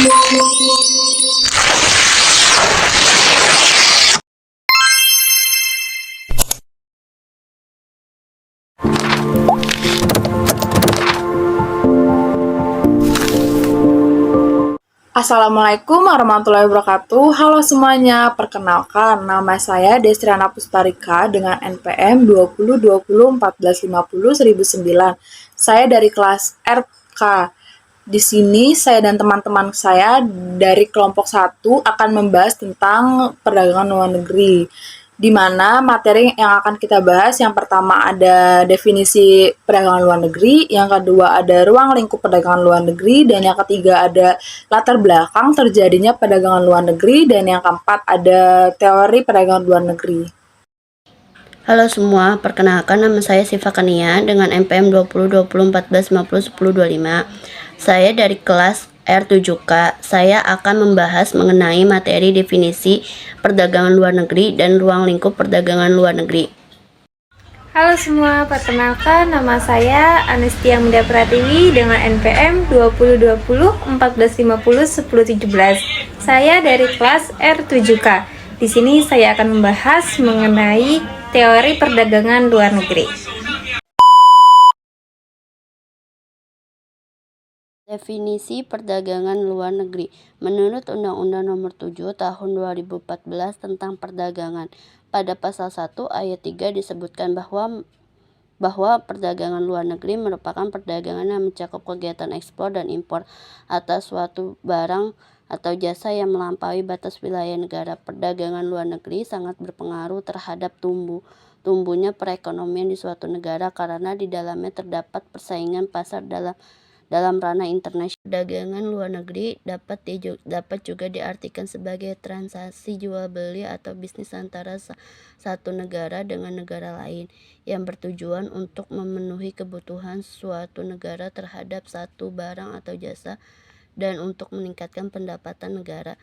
Assalamualaikum warahmatullahi wabarakatuh. Halo semuanya, perkenalkan nama saya Destriana Pusparika dengan NPM 202014501009. Saya dari kelas RK. Di sini saya dan teman-teman saya dari kelompok 1 akan membahas tentang perdagangan luar negeri. Di mana materi yang akan kita bahas yang pertama ada definisi perdagangan luar negeri, yang kedua ada ruang lingkup perdagangan luar negeri, dan yang ketiga ada latar belakang terjadinya perdagangan luar negeri, dan yang keempat ada teori perdagangan luar negeri. Halo semua, perkenalkan nama saya Siva Kania dengan NPM 202014501025. Saya dari kelas R7K. Saya akan membahas mengenai materi definisi perdagangan luar negeri dan ruang lingkup perdagangan luar negeri. Halo semua, perkenalkan nama saya Anestia Muda Pratiwi dengan NPM 202014501017. Saya dari kelas R7K. Di sini saya akan membahas mengenai teori perdagangan luar negeri. Definisi perdagangan luar negeri. Menurut Undang-Undang Nomor 7 Tahun 2014 tentang Perdagangan, pada pasal 1 ayat 3 disebutkan bahwa perdagangan luar negeri merupakan perdagangan yang mencakup kegiatan ekspor dan impor atas suatu barang atau jasa yang melampaui batas wilayah negara. Perdagangan luar negeri sangat berpengaruh terhadap tumbuhnya perekonomian di suatu negara karena di dalamnya terdapat persaingan pasar dalam ranah internasional. Perdagangan luar negeri dapat juga diartikan sebagai transaksi jual beli atau bisnis antara satu negara dengan negara lain yang bertujuan untuk memenuhi kebutuhan suatu negara terhadap satu barang atau jasa dan untuk meningkatkan pendapatan negara.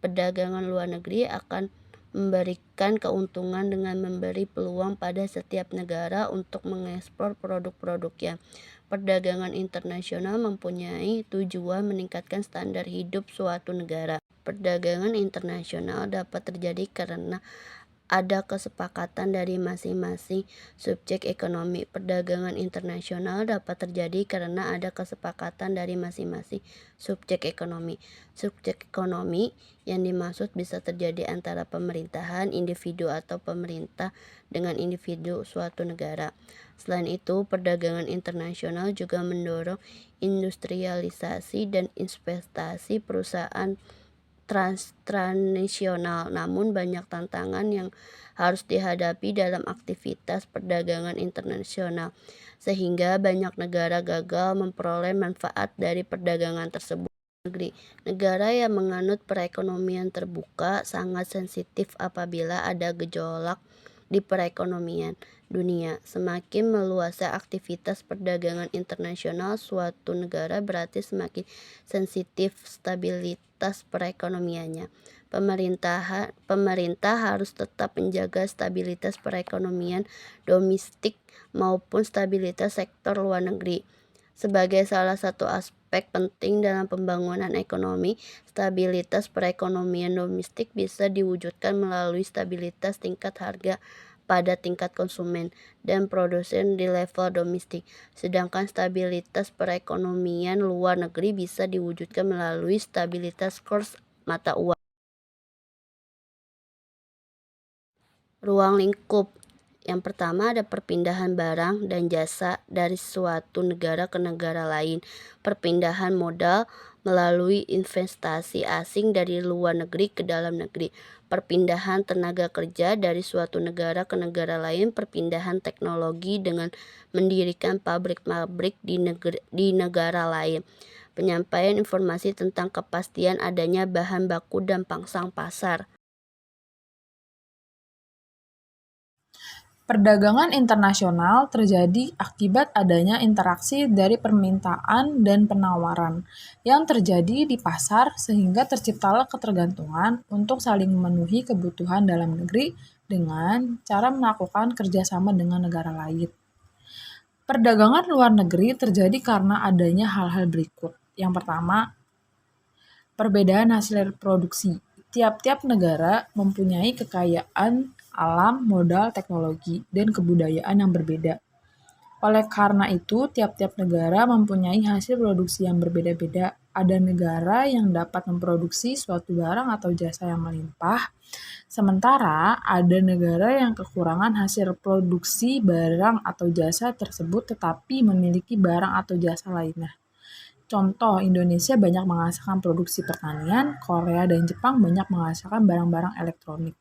Perdagangan luar negeri akan memberikan keuntungan dengan memberi peluang pada setiap negara untuk mengekspor produk-produknya. Perdagangan internasional mempunyai tujuan meningkatkan standar hidup suatu negara. Perdagangan internasional dapat terjadi karena ada kesepakatan dari masing-masing subjek ekonomi. Perdagangan internasional dapat terjadi karena ada kesepakatan dari masing-masing subjek ekonomi. Subjek ekonomi yang dimaksud bisa terjadi antara pemerintahan, individu atau pemerintah dengan individu suatu negara. Selain itu, perdagangan internasional juga mendorong industrialisasi dan investasi perusahaan transnasional. Namun banyak tantangan yang harus dihadapi dalam aktivitas perdagangan internasional, sehingga banyak negara gagal memperoleh manfaat dari perdagangan tersebut. Negara yang menganut perekonomian terbuka sangat sensitif apabila ada gejolak di perekonomian dunia. Semakin meluasnya aktivitas perdagangan internasional suatu negara berarti semakin sensitif stabilitas perekonomiannya. Pemerintah harus tetap menjaga stabilitas perekonomian domestik maupun stabilitas sektor luar negeri. Sebagai salah satu aspek penting dalam pembangunan ekonomi, stabilitas perekonomian domestik bisa diwujudkan melalui stabilitas tingkat harga pada tingkat konsumen dan produsen di level domestik. Sedangkan stabilitas perekonomian luar negeri bisa diwujudkan melalui stabilitas kurs mata uang. Ruang lingkup. Yang pertama ada perpindahan barang dan jasa dari suatu negara ke negara lain. Perpindahan modal melalui investasi asing dari luar negeri ke dalam negeri. Perpindahan tenaga kerja dari suatu negara ke negara lain. Perpindahan teknologi dengan mendirikan pabrik-pabrik di negara lain. Penyampaian informasi tentang kepastian adanya bahan baku dan pangsa pasar. Perdagangan internasional terjadi akibat adanya interaksi dari permintaan dan penawaran yang terjadi di pasar sehingga terciptalah ketergantungan untuk saling memenuhi kebutuhan dalam negeri dengan cara melakukan kerjasama dengan negara lain. Perdagangan luar negeri terjadi karena adanya hal-hal berikut. Yang pertama, Perbedaan hasil produksi. Tiap-tiap negara mempunyai kekayaan alam, modal, teknologi, dan kebudayaan yang berbeda. Oleh karena itu, tiap-tiap negara mempunyai hasil produksi yang berbeda-beda. Ada negara yang dapat memproduksi suatu barang atau jasa yang melimpah, sementara ada negara yang kekurangan hasil produksi barang atau jasa tersebut tetapi memiliki barang atau jasa lainnya. Contoh, Indonesia banyak menghasilkan produksi pertanian, Korea dan Jepang banyak menghasilkan barang-barang elektronik.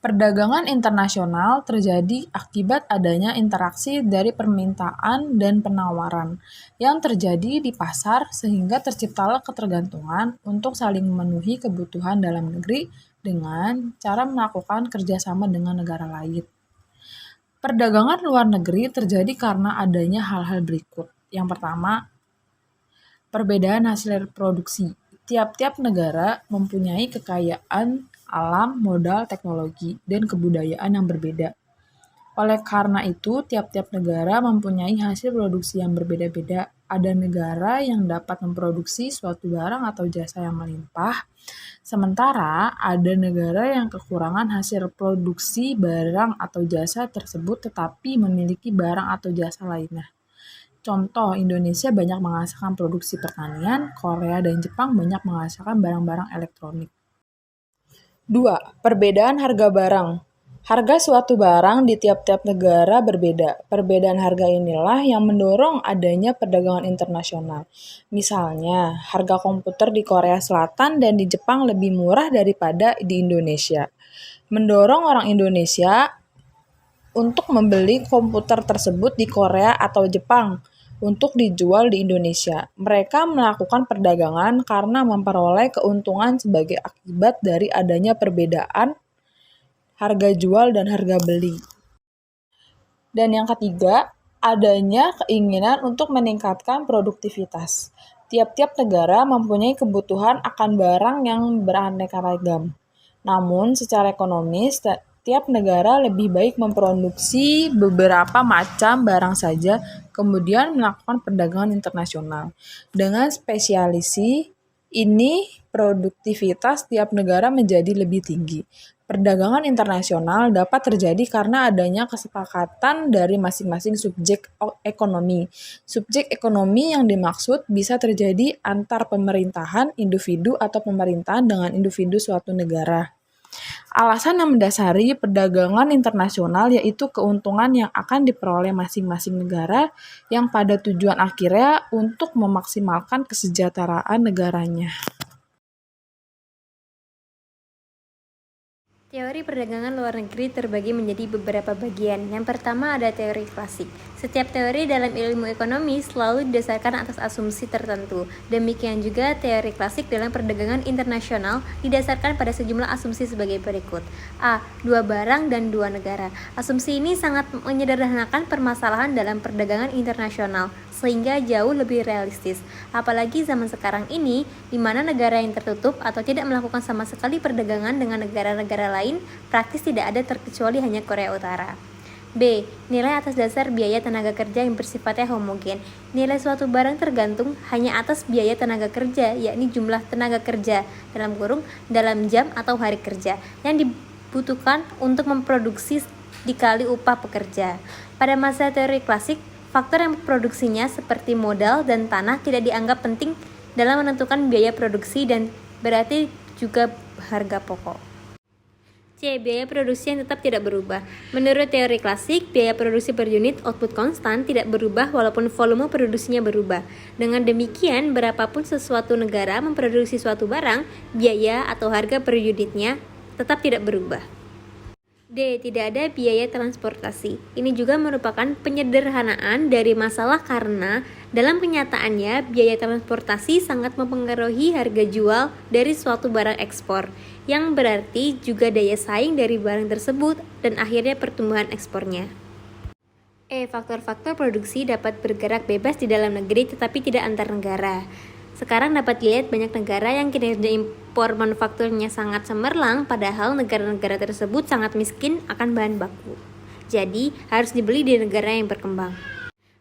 Perdagangan internasional terjadi akibat adanya interaksi dari permintaan dan penawaran yang terjadi di pasar sehingga terciptalah ketergantungan untuk saling memenuhi kebutuhan dalam negeri dengan cara melakukan kerjasama dengan negara lain. Perdagangan luar negeri terjadi karena adanya hal-hal berikut. Yang pertama, perbedaan hasil produksi. Tiap-tiap negara mempunyai kekayaan alam, modal, teknologi, dan kebudayaan yang berbeda. Oleh karena itu, tiap-tiap negara mempunyai hasil produksi yang berbeda-beda. Ada negara yang dapat memproduksi suatu barang atau jasa yang melimpah, sementara ada negara yang kekurangan hasil produksi barang atau jasa tersebut tetapi memiliki barang atau jasa lainnya. Contoh, Indonesia banyak menghasilkan produksi pertanian, Korea dan Jepang banyak menghasilkan barang-barang elektronik. 2. Perbedaan harga barang. Harga suatu barang di tiap-tiap negara berbeda. Perbedaan harga inilah yang mendorong adanya perdagangan internasional. Misalnya, harga komputer di Korea Selatan dan di Jepang lebih murah daripada di Indonesia. Mendorong orang Indonesia untuk membeli komputer tersebut di Korea atau Jepang untuk dijual di Indonesia. Mereka melakukan perdagangan karena memperoleh keuntungan sebagai akibat dari adanya perbedaan harga jual dan harga beli. Dan yang ketiga, adanya keinginan untuk meningkatkan produktivitas. Tiap-tiap negara mempunyai kebutuhan akan barang yang beraneka ragam. Namun, secara ekonomis, tiap negara lebih baik memproduksi beberapa macam barang saja, kemudian melakukan perdagangan internasional. Dengan spesialisasi ini, produktivitas tiap negara menjadi lebih tinggi. Perdagangan internasional dapat terjadi karena adanya kesepakatan dari masing-masing subjek ekonomi. Subjek ekonomi yang dimaksud bisa terjadi antar pemerintahan, individu, atau pemerintahan dengan individu suatu negara. Alasan yang mendasari perdagangan internasional yaitu keuntungan yang akan diperoleh masing-masing negara yang pada tujuan akhirnya untuk memaksimalkan kesejahteraan negaranya. Teori perdagangan luar negeri terbagi menjadi beberapa bagian. Yang pertama ada teori klasik. Setiap teori dalam ilmu ekonomi selalu didasarkan atas asumsi tertentu. Demikian juga teori klasik dalam perdagangan internasional didasarkan pada sejumlah asumsi sebagai berikut. A. Dua barang dan dua negara. Asumsi ini sangat menyederhanakan permasalahan dalam perdagangan internasional, sehingga jauh lebih realistis. Apalagi zaman sekarang ini, di mana negara yang tertutup atau tidak melakukan sama sekali perdagangan dengan negara-negara lain, praktis tidak ada terkecuali hanya Korea Utara. B. Nilai atas dasar biaya tenaga kerja yang bersifatnya homogen. Nilai suatu barang tergantung hanya atas biaya tenaga kerja, yakni jumlah tenaga kerja, dalam jam atau hari kerja, yang dibutuhkan untuk memproduksi dikali upah pekerja. Pada masa teori klasik, faktor yang memproduksinya seperti modal dan tanah tidak dianggap penting dalam menentukan biaya produksi dan berarti juga harga pokok. C. Biaya produksi yang tetap tidak berubah. Menurut teori klasik, biaya produksi per unit output konstan tidak berubah walaupun volume produksinya berubah. Dengan demikian, berapapun sesuatu negara memproduksi suatu barang, biaya atau harga per unitnya tetap tidak berubah. D. Tidak ada biaya transportasi. Ini juga merupakan penyederhanaan dari masalah karena dalam kenyataannya biaya transportasi sangat mempengaruhi harga jual dari suatu barang ekspor, yang berarti juga daya saing dari barang tersebut dan akhirnya pertumbuhan ekspornya. E. Faktor-faktor produksi dapat bergerak bebas di dalam negeri tetapi tidak antar negara. Sekarang dapat dilihat banyak negara yang kinerja impor manufakturnya sangat cemerlang, padahal negara-negara tersebut sangat miskin akan bahan baku. Jadi, harus dibeli di negara yang berkembang.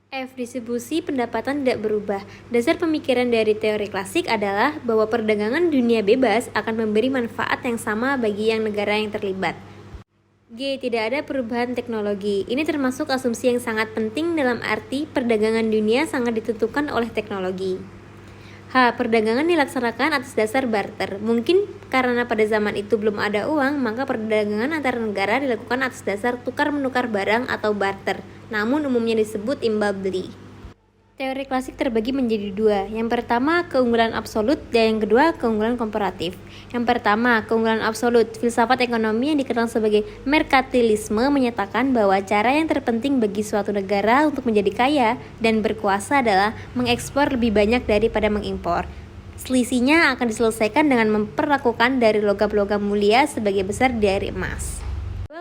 F. Distribusi pendapatan tidak berubah. Dasar pemikiran dari teori klasik adalah bahwa perdagangan dunia bebas akan memberi manfaat yang sama bagi negara yang terlibat. G. Tidak ada perubahan teknologi. Ini termasuk asumsi yang sangat penting dalam arti perdagangan dunia sangat ditentukan oleh teknologi. H. Perdagangan dilaksanakan atas dasar barter. Mungkin karena pada zaman itu belum ada uang, maka perdagangan antar negara dilakukan atas dasar tukar-menukar barang atau barter, namun umumnya disebut imbal beli. Teori klasik terbagi menjadi dua. Yang pertama, keunggulan absolut, dan yang kedua, keunggulan komparatif. Yang pertama, keunggulan absolut. Filsafat ekonomi yang dikenal sebagai merkantilisme menyatakan bahwa cara yang terpenting bagi suatu negara untuk menjadi kaya dan berkuasa adalah mengekspor lebih banyak daripada mengimpor. Selisihnya akan diselesaikan dengan memperlakukan dari logam-logam mulia sebagai besar dari emas.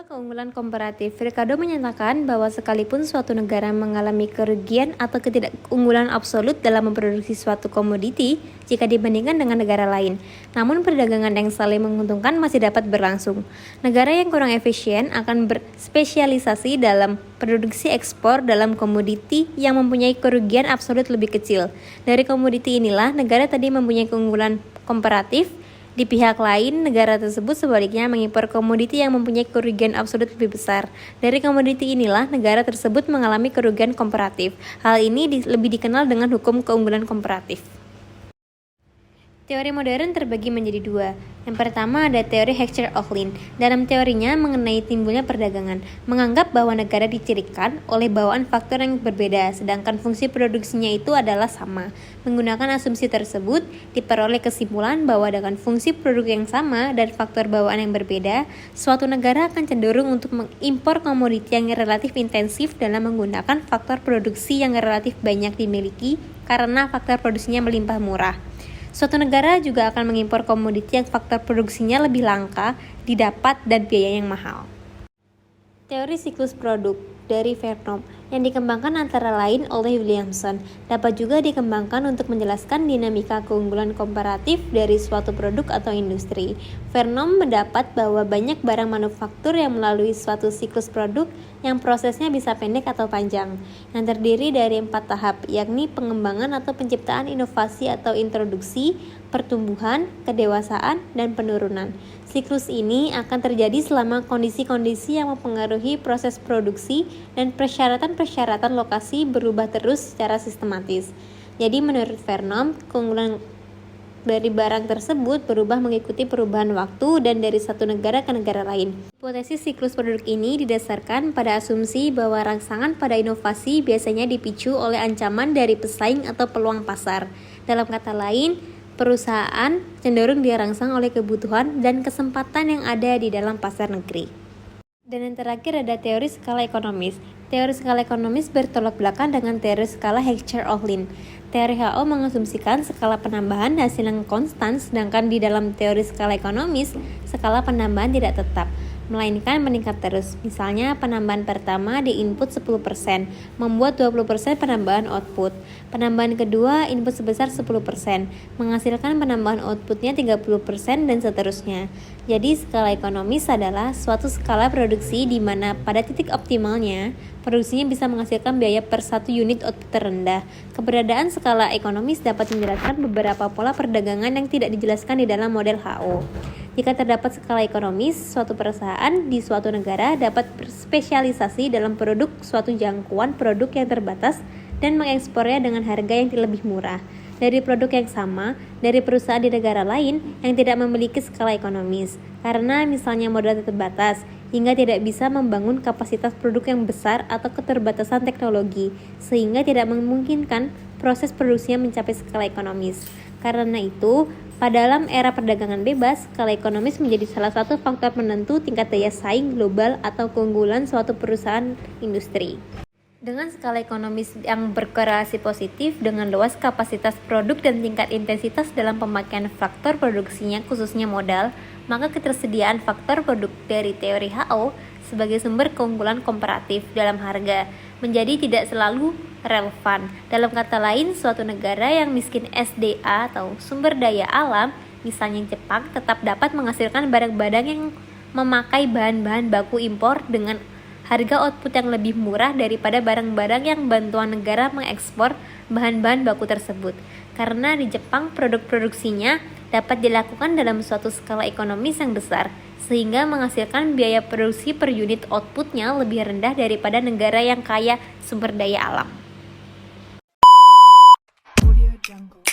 Keunggulan komparatif. Ricardo menyatakan bahwa sekalipun suatu negara mengalami kerugian atau ketidakunggulan absolut dalam memproduksi suatu komoditi jika dibandingkan dengan negara lain, namun perdagangan yang saling menguntungkan masih dapat berlangsung. Negara yang kurang efisien akan berspesialisasi dalam produksi ekspor dalam komoditi yang mempunyai kerugian absolut lebih kecil. Dari komoditi inilah negara tadi mempunyai keunggulan komparatif. Di pihak lain, negara tersebut sebaliknya mengimpor komoditi yang mempunyai kerugian absolut lebih besar. Dari komoditi inilah, negara tersebut mengalami kerugian komparatif. Hal ini lebih dikenal dengan hukum keunggulan komparatif. Teori modern terbagi menjadi dua. Yang pertama ada teori Heckscher-Ohlin. Dalam teorinya mengenai timbulnya perdagangan, menganggap bahwa negara dicirikan oleh bawaan faktor yang berbeda, sedangkan fungsi produksinya itu adalah sama. Menggunakan asumsi tersebut, diperoleh kesimpulan bahwa dengan fungsi produk yang sama dan faktor bawaan yang berbeda, suatu negara akan cenderung untuk mengimpor komoditi yang relatif intensif dalam menggunakan faktor produksi yang relatif banyak dimiliki karena faktor produksinya melimpah murah. Suatu negara juga akan mengimpor komoditi yang faktor produksinya lebih langka, didapat, dan biaya yang mahal. Teori siklus produk dari Vernom yang dikembangkan antara lain oleh Williamson dapat juga dikembangkan untuk menjelaskan dinamika keunggulan komparatif dari suatu produk atau industri. Vernom mendapat bahwa banyak barang manufaktur yang melalui suatu siklus produk yang prosesnya bisa pendek atau panjang, yang terdiri dari 4 tahap, yakni pengembangan atau penciptaan inovasi atau introduksi, pertumbuhan, kedewasaan, dan penurunan. Siklus ini akan terjadi selama kondisi-kondisi yang mempengaruhi proses produksi dan persyaratan-persyaratan lokasi berubah terus secara sistematis. Jadi menurut Vernom, keunggulan dari barang tersebut berubah mengikuti perubahan waktu dan dari satu negara ke negara lain. Hipotesis siklus produk ini didasarkan pada asumsi bahwa rangsangan pada inovasi biasanya dipicu oleh ancaman dari pesaing atau peluang pasar. Dalam kata lain, perusahaan cenderung dirangsang oleh kebutuhan dan kesempatan yang ada di dalam pasar negeri. Dan yang terakhir ada teori skala ekonomis. Teori skala ekonomis bertolak belakang dengan teori skala Heckscher-Ohlin. Teori HO mengasumsikan skala penambahan hasil yang konstan, sedangkan di dalam teori skala ekonomis, skala penambahan tidak tetap, melainkan meningkat terus. Misalnya penambahan pertama di input 10%, membuat 20% penambahan output. Penambahan kedua input sebesar 10%, menghasilkan penambahan outputnya 30% dan seterusnya. Jadi skala ekonomis adalah suatu skala produksi di mana pada titik optimalnya, produksinya bisa menghasilkan biaya per satu unit output terendah. Keberadaan skala ekonomis dapat menjelaskan beberapa pola perdagangan yang tidak dijelaskan di dalam model HO. Jika terdapat skala ekonomis, suatu perusahaan di suatu negara dapat berspesialisasi dalam produk suatu jangkauan produk yang terbatas dan mengekspornya dengan harga yang lebih murah dari produk yang sama dari perusahaan di negara lain yang tidak memiliki skala ekonomis, karena misalnya modal terbatas hingga tidak bisa membangun kapasitas produk yang besar atau keterbatasan teknologi, sehingga tidak memungkinkan proses produksinya mencapai skala ekonomis. Karena itu, pada dalam era perdagangan bebas, skala ekonomis menjadi salah satu faktor penentu tingkat daya saing global atau keunggulan suatu perusahaan industri. Dengan skala ekonomis yang berkorelasi positif dengan luas kapasitas produk dan tingkat intensitas dalam pemakaian faktor produksinya khususnya modal, maka ketersediaan faktor produk dari teori HO sebagai sumber keunggulan komparatif dalam harga menjadi tidak selalu relevan. Dalam kata lain, suatu negara yang miskin SDA atau sumber daya alam, misalnya Jepang, tetap dapat menghasilkan barang-barang yang memakai bahan-bahan baku impor dengan harga output yang lebih murah daripada barang-barang yang bantuan negara mengekspor bahan-bahan baku tersebut. Karena di Jepang produk produksinya dapat dilakukan dalam suatu skala ekonomis yang besar, sehingga menghasilkan biaya produksi per unit outputnya lebih rendah daripada negara yang kaya sumber daya alam. Audio Jungle.